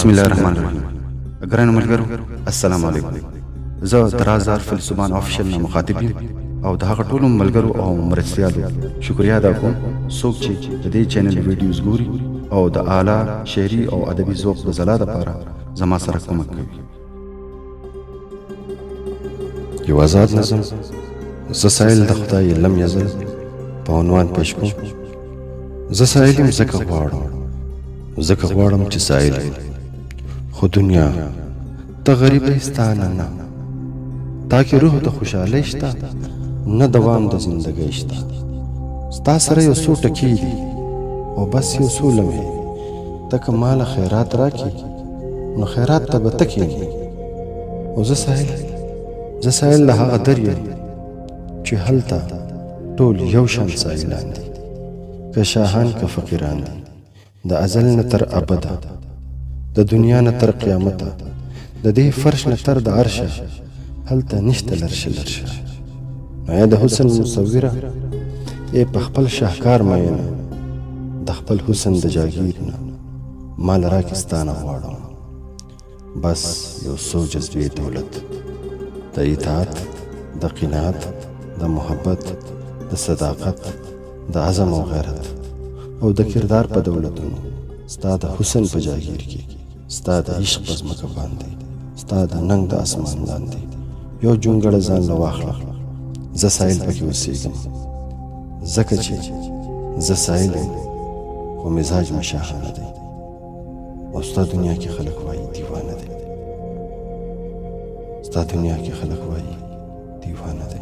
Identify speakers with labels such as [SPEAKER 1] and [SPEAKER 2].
[SPEAKER 1] بسم الله الرحمن الرحیم. ګرانو ملګرو السلام علیکم. زه درازار فیلسوفان افیشل نه مخاطب یم او د هغه ټولو ملګرو او مرستیالو شکریا ادا کوم څوک چې د دې چینل ویډیوز ګوري او د اعلی شعري او ادبي ذوق د ځلا لپاره زما سره کومک کوي.
[SPEAKER 2] یو آزاد نظم زه سایل د خدای لم یزل په عنوان پیش کوم. زه سایل یم ځکه غواړم چې سایل یم، خو دنیا ته غریبه ستا نه تا کې روح د خوشحالۍ شته نه دوام د زندګۍ شته. ستا سره یو څو ټکي دي او بس یو څو لمحې، ته که ماله خیرات راکړې نو خیرات ته به ته کښېنې. او زه سایل د هغه در یم چې هلته ټول یو شان سایلان دي، که شاهان که فقیران دي، د ازل نه تر ابده، د دنیا نه تر قیامته، د دې فرش نه تر د عرشه، هلته نشته لرشه. نو یا د حسن مصوره ای په خپل شاهکار مینه، د خپل حسن د جاگیر نه مال راکستانه غواړم. بس یو څو جذبې دولت، د اطاعت، د قناعت، د محبت، د صداقت، د عزم او غیرت او د کردار په دولتونو، ستا د حسن په جاگیر کې، ستا د عشق په ځمکه باندې، ستا د ننګ د اسمان لاندې یو جونګړه ځان له واخله. زه سایل پکې اوسېږم ځکه چې زه سایل یم خو مزاج مې شاهانه دی او ستا دنیا کې خلک وایي دیوانه دی. ستا دنیا کې خلک وایي دیوانه دی.